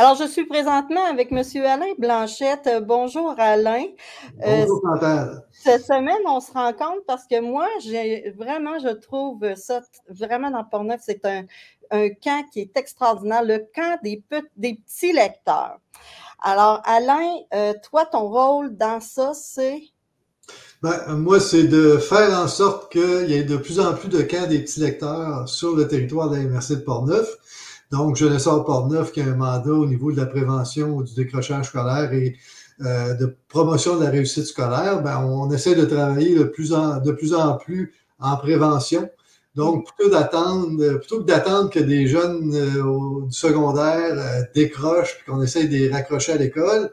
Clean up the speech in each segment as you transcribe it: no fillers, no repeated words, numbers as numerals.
Alors, je suis présentement avec Monsieur Alain Blanchette. Bonjour Alain. Bonjour Chantal. Cette semaine, on se rencontre parce que moi, je trouve ça vraiment dans Portneuf, c'est un camp qui est extraordinaire, le camp des petits lecteurs. Alors, Alain, toi, ton rôle dans ça, c'est? Moi, c'est de faire en sorte qu'il y ait de plus en plus de camps des petits lecteurs sur le territoire de la MRC de Portneuf. Donc, Jeunesse hors Portneuf qui a un mandat au niveau de la prévention du décrochage scolaire et de promotion de la réussite scolaire. On essaie de travailler de plus en plus en prévention. Donc, plutôt que d'attendre que des jeunes du secondaire décrochent puis qu'on essaye de les raccrocher à l'école,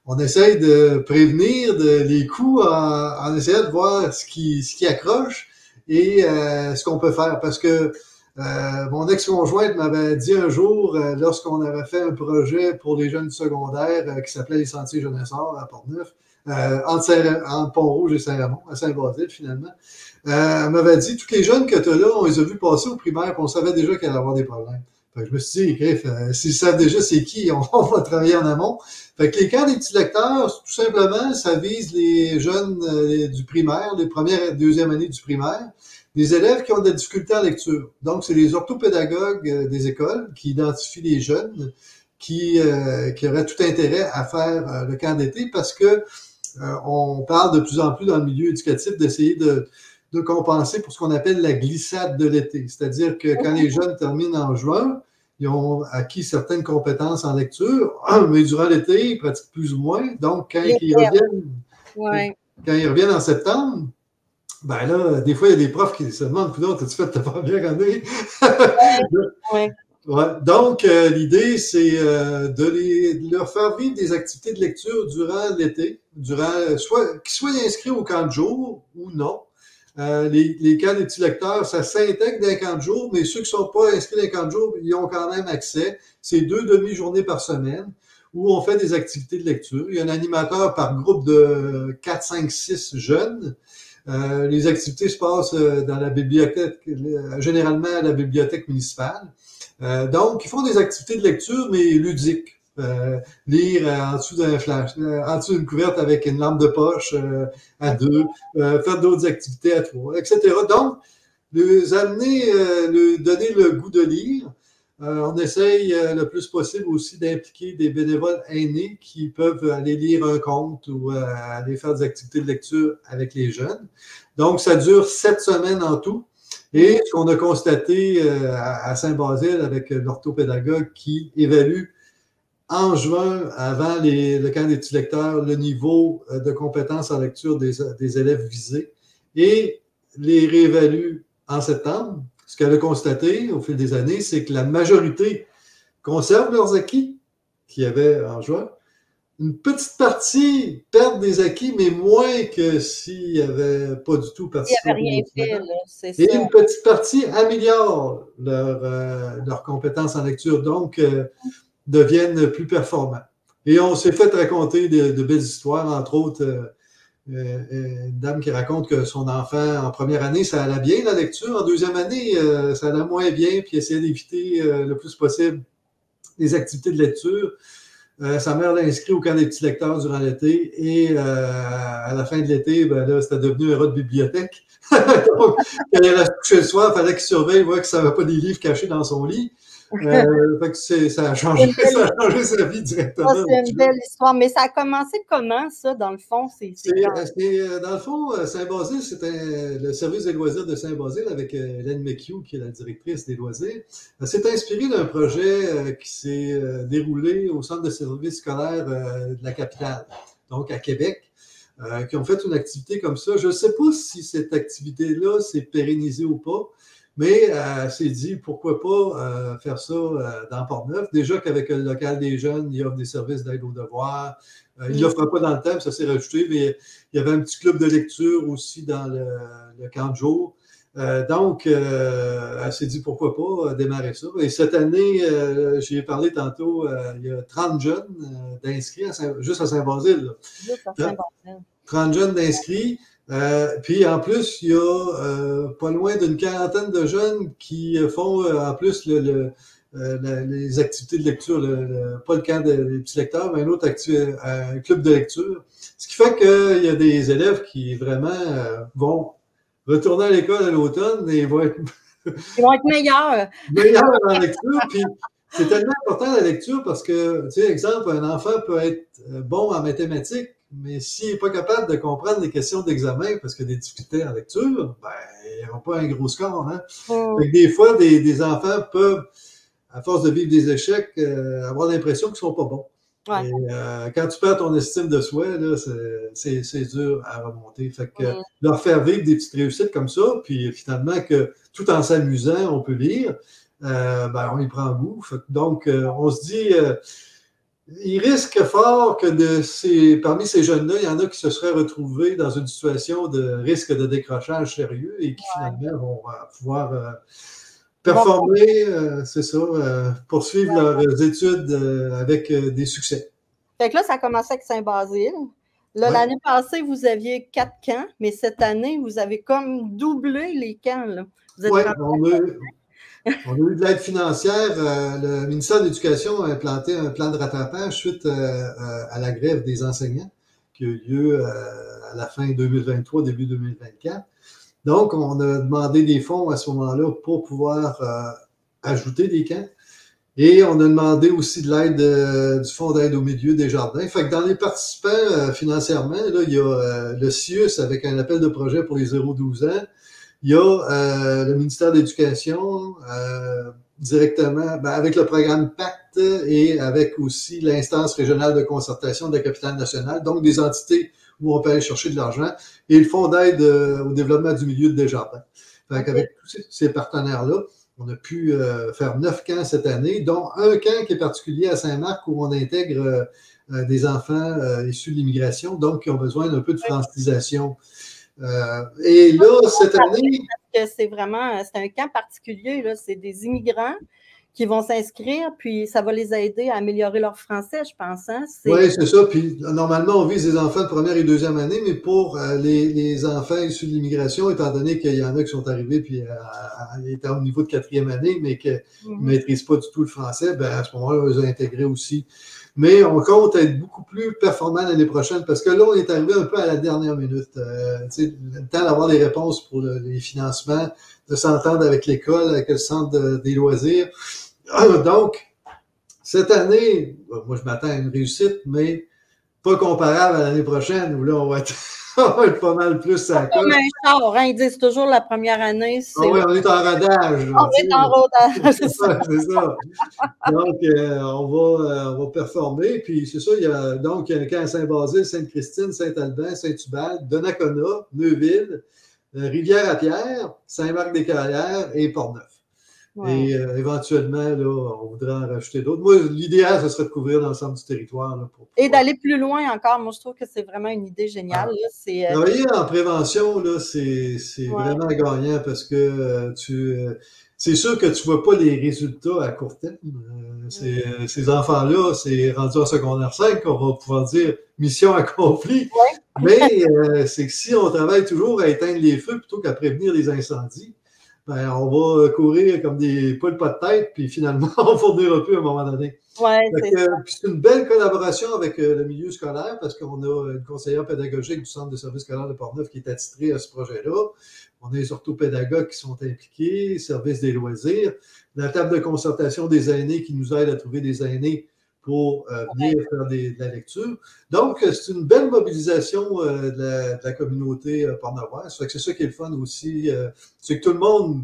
on essaye de prévenir les coups en essayant de voir ce qui accroche et ce qu'on peut faire. Parce que mon ex-conjointe m'avait dit un jour, lorsqu'on avait fait un projet pour les jeunes du secondaire qui s'appelait les Sentiers Jeunesse-Or à Portneuf, entre Pont-Rouge et Saint-Ramon, à Saint-Basile finalement, elle m'avait dit, tous les jeunes que tu as là, on les a vus passer au primaire, puis on savait déjà qu'il allait avoir des problèmes. Fait que je me suis dit, Griff, s'ils savent déjà c'est qui, on va travailler en amont. Fait que les camps des petits lecteurs, tout simplement, ça vise les jeunes du primaire, les premières et deuxième années du primaire, des élèves qui ont de la difficulté en lecture. Donc, c'est les orthopédagogues des écoles qui identifient les jeunes qui auraient tout intérêt à faire le camp d'été parce que on parle de plus en plus dans le milieu éducatif d'essayer de compenser pour ce qu'on appelle la glissade de l'été. C'est-à-dire que quand les jeunes terminent en juin, ils ont acquis certaines compétences en lecture, mais durant l'été, ils pratiquent plus ou moins. Donc, quand ils reviennent en septembre, ben là, des fois, il y a des profs qui se demandent, t'as-tu fait ta première année? Ouais. Ouais. Donc, l'idée, c'est de leur faire vivre des activités de lecture durant l'été, qu'ils soient inscrits au camp de jour ou non. Les camps des petits lecteurs, ça s'intègre dans les camps de jour, mais ceux qui ne sont pas inscrits dans les camps de jour, ils ont quand même accès. C'est 2 demi-journées par semaine où on fait des activités de lecture. Il y a un animateur par groupe de 4, 5, 6 jeunes. Les activités se passent dans la bibliothèque, généralement à la bibliothèque municipale. Donc, ils font des activités de lecture, mais ludiques. Lire en dessous d'un flash, en dessous d'une couverte avec une lampe de poche à 2, faire d'autres activités à 3, etc. Donc, les amener, donner le goût de lire. On essaye le plus possible aussi d'impliquer des bénévoles aînés qui peuvent aller lire un conte ou aller faire des activités de lecture avec les jeunes. Donc, ça dure 7 semaines en tout. Et ce qu'on a constaté à Saint-Basile avec l'orthopédagogue qui évalue en juin, avant le camp des petits lecteurs, le niveau de compétences en lecture des élèves visés et les réévalue en septembre. Ce qu'elle a constaté au fil des années, c'est que la majorité conservent leurs acquis qu'il y avait en juin. Une petite partie perdent des acquis, mais moins que s'il n'y avait pas du tout participé. Il n'y avait rien fait, là, c'est ça. Et une petite partie améliore leurs compétences en lecture, donc deviennent plus performants. Et on s'est fait raconter de belles histoires, entre autres, une dame qui raconte que son enfant, en première année, ça allait bien la lecture. En deuxième année, ça allait moins bien, puis essayait d'éviter le plus possible les activités de lecture. Sa mère l'a inscrit au camp des petits lecteurs durant l'été et à la fin de l'été, ben là, c'était devenu un rat de bibliothèque. Donc, quand il allait se coucher le soir, il fallait qu'il surveille, voir qu'il ne savait pas des livres cachés dans son lit. Fait que ça a changé sa vie directement. C'est une belle histoire. Mais ça a commencé comment, ça, dans le fond? Dans le fond, Saint-Basile, c'était le service des loisirs de Saint-Basile avec Hélène McHugh, qui est la directrice des loisirs. C'est inspiré d'un projet qui s'est déroulé au centre de service scolaire de la capitale, donc à Québec, qui ont fait une activité comme ça. Je ne sais pas si cette activité-là s'est pérennisée ou pas, mais s'est dit, pourquoi pas faire ça dans Portneuf. Déjà qu'avec le local des jeunes, il offre des services d'aide aux devoirs. Il ne l'offre pas dans le thème, ça s'est rajouté, mais il y avait un petit club de lecture aussi dans le camp de jour. Donc, elle s'est dit, pourquoi pas démarrer ça. Et cette année, j'y ai parlé tantôt, il y a 30 jeunes d'inscrits juste à Saint-Basile. Juste à Saint-Basile. 30 jeunes d'inscrits. Puis en plus, il y a pas loin d'une quarantaine de jeunes qui font en plus les activités de lecture, pas le camp des petits lecteurs, mais un autre club de lecture. Ce qui fait qu'il y a des élèves qui vraiment vont retourner à l'école à l'automne et vont être Ils vont être meilleurs. meilleurs en lecture. Puis c'est tellement important la lecture parce que, tu sais, exemple, un enfant peut être bon en mathématiques, mais s'il n'est pas capable de comprendre les questions d'examen parce qu'il y a des difficultés en lecture, ben, il n'aura pas un gros score. Hein? Fait que des fois, des enfants peuvent, à force de vivre des échecs, avoir l'impression qu'ils ne sont pas bons. Ouais. Et quand tu perds ton estime de soi, là, c'est dur à remonter. Fait que leur faire vivre des petites réussites comme ça, puis finalement que tout en s'amusant, on peut lire, ben, on y prend goût. Fait que, donc, on se dit, il risque fort que parmi ces jeunes-là, il y en a qui se seraient retrouvés dans une situation de risque de décrochage sérieux et qui finalement vont pouvoir performer, c'est ça, poursuivre leurs études avec des succès. Fait que là, ça a commencé avec Saint-Basile. Là, l'année passée, vous aviez 4 camps, mais cette année, vous avez comme doublé les camps. Oui, on a eu de l'aide financière. Le ministère de l'Éducation a implanté un plan de rattrapage suite à la grève des enseignants qui a eu lieu à la fin 2023, début 2024. Donc, on a demandé des fonds à ce moment-là pour pouvoir ajouter des camps. Et on a demandé aussi de l'aide du Fonds d'aide au milieu des jardins. Fait que dans les participants financièrement, là, il y a le CIUS avec un appel de projet pour les 0-12 ans. Il y a le ministère de l'Éducation directement avec le programme PACT et avec aussi l'instance régionale de concertation de la capitale nationale, donc des entités où on peut aller chercher de l'argent, et le Fonds d'aide au développement du milieu de Desjardins. Fait qu'avec tous ces partenaires-là, on a pu faire 9 camps cette année, dont un camp qui est particulier à Saint-Marc où on intègre des enfants issus de l'immigration, donc qui ont besoin d'un peu de francisation. Et là, cette année... C'est un camp particulier, là, c'est des immigrants qui vont s'inscrire, puis ça va les aider à améliorer leur français, je pense. Hein? Oui, c'est ça. Puis normalement, on vise les enfants de première et deuxième année, mais pour les enfants issus de l'immigration, étant donné qu'il y en a qui sont arrivés puis étaient au niveau de quatrième année, mais qui ne maîtrisent pas du tout le français, ben à ce moment-là, on les a intégrés aussi. Mais on compte être beaucoup plus performant l'année prochaine parce que là, on est arrivé un peu à la dernière minute. Le temps d'avoir des réponses pour les financements, de s'entendre avec l'école, avec le centre des loisirs. Donc, cette année, moi, je m'attends à une réussite, mais pas comparable à l'année prochaine où là, on va être pas mal plus à la coche. Comme un char, hein, ils disent toujours la première année. Oui, on est en rodage. On est en rodage, c'est ça. Donc, on va performer. Puis, c'est ça, il y a un camp à Saint-Basile, Sainte-Christine, Saint-Albin, Saint-Hubert, Donnacona, Neuville, Rivière-à-Pierre, Saint-Marc-des-Carrières et Portneuf. Ouais. Et éventuellement, là, on voudrait en rajouter d'autres. Moi, l'idéal, ce serait de couvrir l'ensemble du territoire. Là, et d'aller plus loin encore. Moi, je trouve que c'est vraiment une idée géniale. Là, travailler en prévention, là, c'est vraiment gagnant parce que c'est sûr que tu ne vois pas les résultats à court terme. Ces enfants-là, c'est rendu en secondaire 5 qu'on va pouvoir dire mission accomplie. Ouais. Mais c'est que si on travaille toujours à éteindre les feux plutôt qu'à prévenir les incendies, ben, on va courir comme des poules pas de tête, puis finalement, on ne fournira plus à un moment donné. Ouais, c'est une belle collaboration avec le milieu scolaire parce qu'on a une conseillère pédagogique du Centre de services scolaires de Portneuf qui est attitrée à ce projet-là. On a les orthopédagogues qui sont impliqués, service des loisirs, la table de concertation des aînés qui nous aide à trouver des aînés pour venir faire de la lecture. Donc, c'est une belle mobilisation de la communauté portneuvoise. C'est ça qui est le fun aussi. C'est que tout le monde...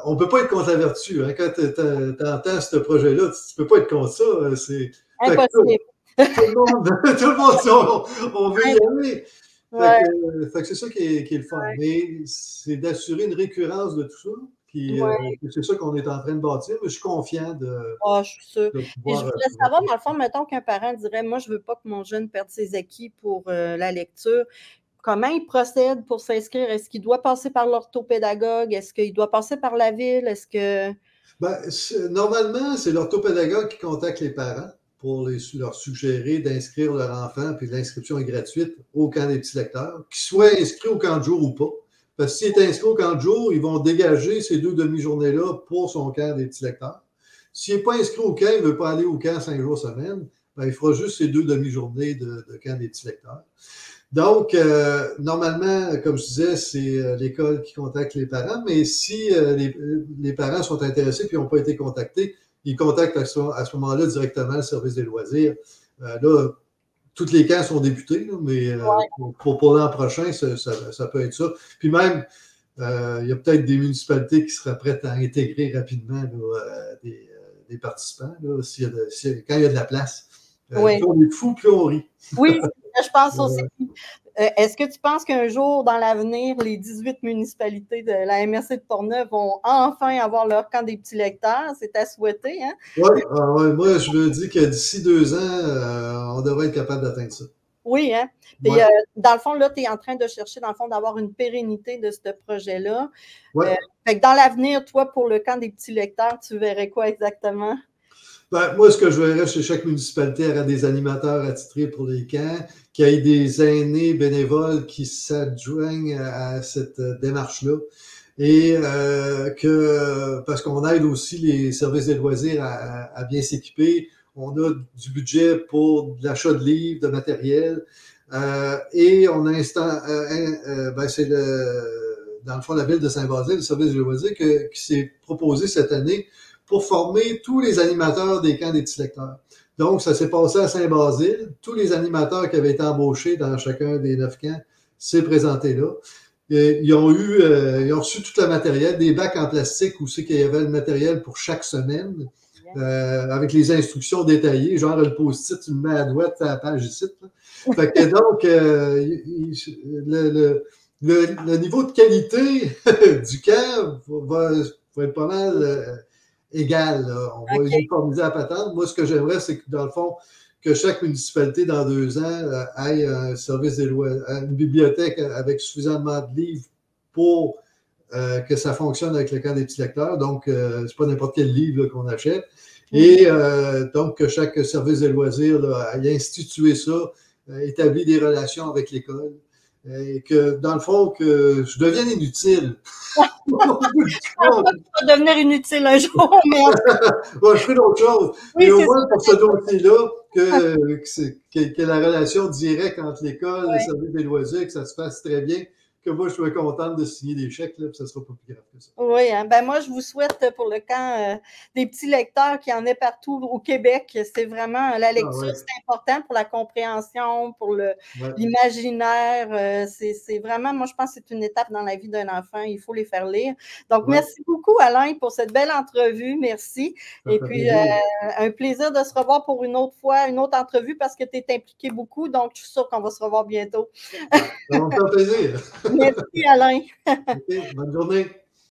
on ne peut pas être contre la vertu. Hein. Quand tu entends ce projet-là, tu ne peux pas être contre ça. C'est impossible. Tout le monde, on veut y aller. Fait que c'est ça qui est le fun. Ouais. Mais c'est d'assurer une récurrence de tout ça. C'est ça qu'on est en train de bâtir, mais je suis confiant de. Ah, je suis sûre. Et je voulais savoir, dans le fond, mettons qu'un parent dirait moi, je ne veux pas que mon jeune perde ses acquis pour la lecture. Comment il procède pour s'inscrire? Est-ce qu'il doit passer par l'orthopédagogue? Est-ce qu'il doit passer par la ville? Est-ce que. Normalement, c'est l'orthopédagogue qui contacte les parents pour leur suggérer d'inscrire leur enfant, puis l'inscription est gratuite au camp des petits lecteurs, qu'ils soient inscrits au camp de jour ou pas. Parce que s'il est inscrit au camp de jour, ils vont dégager ces 2 demi-journées-là pour son camp des petits lecteurs. S'il n'est pas inscrit au camp, il ne veut pas aller au camp 5 jours semaine, ben, il fera juste ses 2 demi-journées de camp des petits lecteurs. Donc, normalement, comme je disais, c'est l'école qui contacte les parents, mais si les parents sont intéressés et n'ont pas été contactés, ils contactent à ce moment-là directement le service des loisirs. Là, tous les camps sont débutés, là, mais pour l'an prochain, ça peut être ça. Puis même, il y a peut-être des municipalités qui seraient prêtes à intégrer rapidement là, des participants là, quand il y a de la place. Oui. Plus on est fou, plus on rit. Oui, je pense aussi. Est-ce que tu penses qu'un jour, dans l'avenir, les 18 municipalités de la MRC de Portneuf vont enfin avoir leur camp des petits lecteurs? C'est à souhaiter, hein? Oui, moi, je me dis que d'ici 2 ans, on devrait être capable d'atteindre ça. Oui, hein? Puis, dans le fond, là, tu es en train de chercher, dans le fond, d'avoir une pérennité de ce projet-là. Ouais. Fait que dans l'avenir, toi, pour le camp des petits lecteurs, tu verrais quoi exactement? Ben, moi, ce que je verrais chez chaque municipalité, il y aurait des animateurs attitrés pour les camps, qu'il y ait des aînés bénévoles qui s'adjoignent à cette démarche-là. Et parce qu'on aide aussi les services des loisirs à bien s'équiper. On a du budget pour de l'achat de livres, de matériel. Et on a c'est dans le fond la ville de Saint-Basile, le service des loisirs, qui s'est proposé cette année pour former tous les animateurs des camps des petits lecteurs. Donc, ça s'est passé à Saint-Basile. Tous les animateurs qui avaient été embauchés dans chacun des 9 camps s'est présenté là. Ils ont reçu tout le matériel, des bacs en plastique où c'est qu'il y avait le matériel pour chaque semaine, avec les instructions détaillées, genre le post-it, tu le mets à droite à la page ici. Fait que donc, le niveau de qualité du camp va être pas mal égal. Là. On va uniformiser la patente. Moi, ce que j'aimerais, c'est que dans le fond, que chaque municipalité, dans 2 ans, ait un service des loisirs, une bibliothèque avec suffisamment de livres pour que ça fonctionne avec le camp des petits lecteurs. Donc, c'est pas n'importe quel livre qu'on achète. Et donc, que chaque service des loisirs ait institué ça, établi des relations avec l'école. Et que, dans le fond, que je devienne inutile. Je pense pas que tu vas devenir inutile un jour, mais... je ferai d'autres choses. Oui, mais au moins, pour ce dossier-là, que la relation directe entre l'école et le service des loisirs, que ça se fasse très bien, que moi, je sois contente de signer des chèques, là, puis ça ne sera pas plus grave que ça. Oui, hein, ben moi, je vous souhaite pour le camp des petits lecteurs qui en est partout au Québec. C'est vraiment, la lecture, c'est important pour la compréhension, pour l'imaginaire. C'est vraiment, moi, je pense que c'est une étape dans la vie d'un enfant. Il faut les faire lire. Donc, merci beaucoup, Alain, pour cette belle entrevue. Merci. Et puis, un plaisir de se revoir pour une autre fois, une autre entrevue parce que tu es impliqué beaucoup. Donc, je suis sûre qu'on va se revoir bientôt. Ça va me faire plaisir. Merci, Alain. OK, bonne journée.